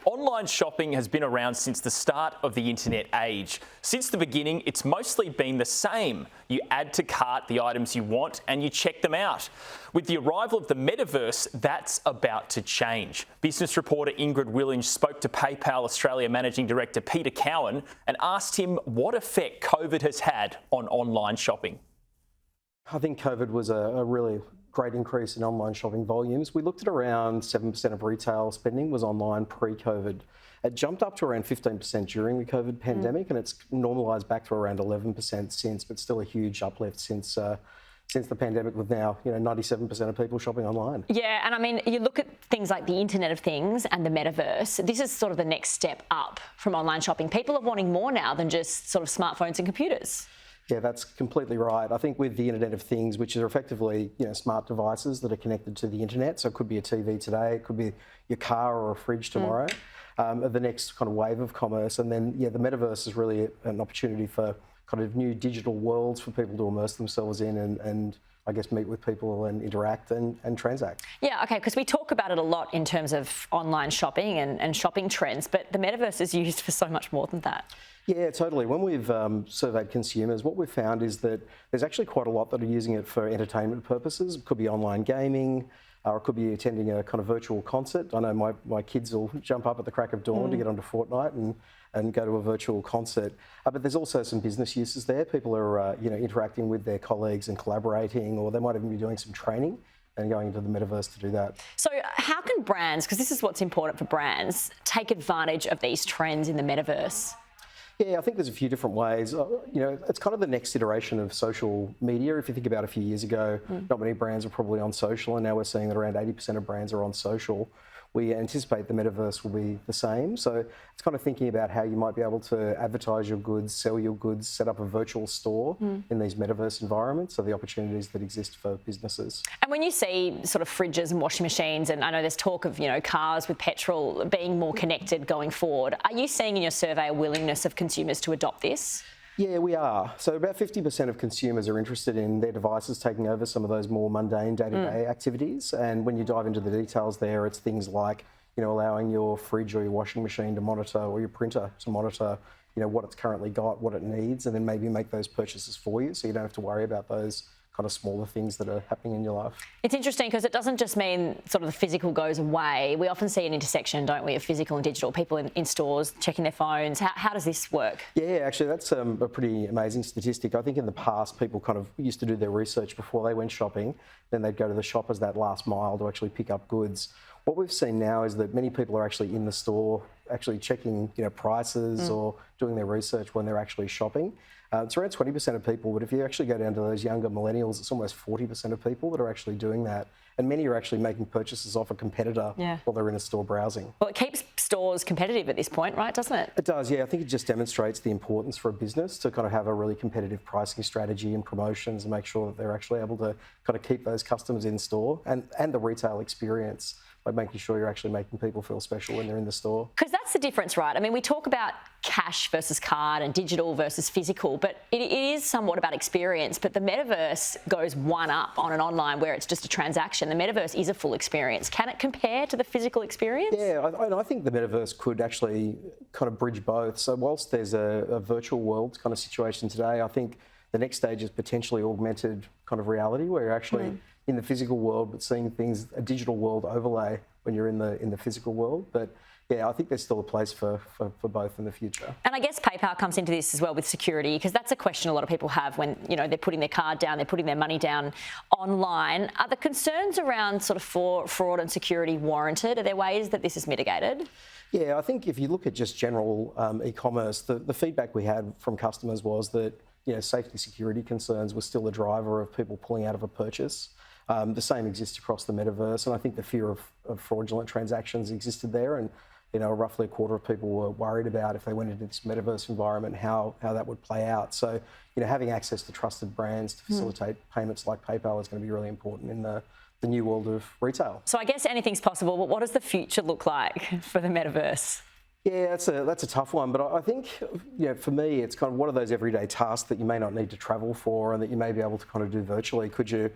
Online shopping has been around since the start of the internet age. Since the beginning, it's mostly been the same. You add to cart the items you want and you check them out. With the arrival of the Metaverse, that's about to change. Business reporter Ingrid Willings spoke to PayPal Australia Managing Director Peter Cowan and asked him what effect COVID has had on online shopping. I think COVID was a really great increase in online shopping volumes. We looked at around 7% of retail spending was online pre-COVID. It jumped up to around 15% during the COVID pandemic, and it's normalised back to around 11% since, but still a huge uplift since the pandemic, with now 97% of people shopping online. Yeah, and I mean, you look at things like the Internet of Things and the Metaverse. This is sort of the next step up from online shopping. People are wanting more now than just sort of smartphones and computers. Yeah, that's completely right. I think with the Internet of Things, which are effectively smart devices that are connected to the internet, so it could be a TV today, it could be your car or a fridge tomorrow, the next kind of wave of commerce. And then, the Metaverse is really an opportunity for kind of new digital worlds for people to immerse themselves in and I guess meet with people and interact and transact. Yeah, okay, because we talk about it a lot in terms of online shopping and shopping trends, but the Metaverse is used for so much more than that. Yeah, totally. When we've surveyed consumers, what we've found is that there's actually quite a lot that are using it for entertainment purposes. It could be online gaming, or it could be attending a kind of virtual concert. I know my kids will jump up at the crack of dawn to get onto Fortnite and go to a virtual concert. But there's also some business uses there. People are interacting with their colleagues and collaborating, or they might even be doing some training and going into the Metaverse to do that. So how can brands, because this is what's important for brands, take advantage of these trends in the Metaverse? Yeah, I think there's a few different ways. It's kind of the next iteration of social media. If you think about a few years ago, not many brands were probably on social, and now we're seeing that around 80% of brands are on social. We anticipate the Metaverse will be the same. So it's kind of thinking about how you might be able to advertise your goods, sell your goods, set up a virtual store in these Metaverse environments, so the opportunities that exist for businesses. And when you see sort of fridges and washing machines, and I know there's talk of, cars with petrol being more connected going forward, are you seeing in your survey a willingness of consumers to adopt this? Yeah, we are. So about 50% of consumers are interested in their devices taking over some of those more mundane day-to-day activities. And when you dive into the details there, it's things like, allowing your fridge or your washing machine to monitor, or your printer to monitor, what it's currently got, what it needs, and then maybe make those purchases for you, so you don't have to worry about those kind of smaller things that are happening in your life. It's interesting because it doesn't just mean sort of the physical goes away. We often see an intersection, don't we, of physical and digital, people in stores checking their phones. How does this work? Yeah, actually that's a pretty amazing statistic. I think in the past people kind of used to do their research before they went shopping, then they'd go to the shop as that last mile to actually pick up goods. What we've seen now is that many people are actually in the store, actually checking prices or doing their research when they're actually shopping. It's around 20% of people, but if you actually go down to those younger millennials, it's almost 40% of people that are actually doing that. And many are actually making purchases off a competitor while they're in a store browsing. Well, it keeps stores competitive at this point, right, doesn't it? It does, yeah. I think it just demonstrates the importance for a business to kind of have a really competitive pricing strategy and promotions and make sure that they're actually able to kind of keep those customers in store and the retail experience, by making sure you're actually making people feel special when they're in the store. Because that's the difference, right? I mean, we talk about cash versus card and digital versus physical, but it is somewhat about experience. But the Metaverse goes one up on an online where it's just a transaction. The Metaverse is a full experience. Can it compare to the physical experience? Yeah, I think the Metaverse could actually kind of bridge both. So whilst there's a virtual world kind of situation today, I think the next stage is potentially augmented kind of reality, where you're actually in the physical world, but seeing things, a digital world overlay when you're in the physical world. But yeah, I think there's still a place for both in the future. And I guess PayPal comes into this as well with security, because that's a question a lot of people have when, they're putting their card down, they're putting their money down online. Are the concerns around sort of fraud and security warranted? Are there ways that this is mitigated? Yeah, I think if you look at just general e-commerce, the feedback we had from customers was that, safety security concerns were still a driver of people pulling out of a purchase. The same exists across the Metaverse, and I think the fear of fraudulent transactions existed there, and roughly a quarter of people were worried about, if they went into this Metaverse environment, how that would play out. So, having access to trusted brands to facilitate payments like PayPal is going to be really important in the new world of retail. So I guess anything's possible, but what does the future look like for the Metaverse? Yeah, that's a tough one, but I think for me, it's kind of what are those everyday tasks that you may not need to travel for, and that you may be able to kind of do virtually. Could you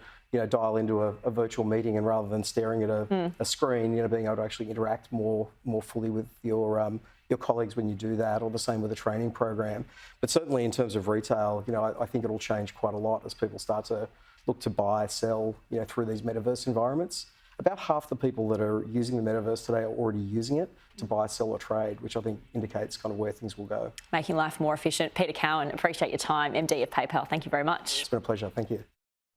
dial into a virtual meeting, and rather than staring at a screen, being able to actually interact more fully with your colleagues when you do that, or the same with a training program. But certainly in terms of retail, I think it'll change quite a lot as people start to look to buy, sell, through these metaverse environments. About half the people that are using the metaverse today are already using it to buy, sell or trade, which I think indicates kind of where things will go. Making life more efficient. Peter Cowan, appreciate your time, MD of PayPal. Thank you very much. It's been a pleasure. Thank you.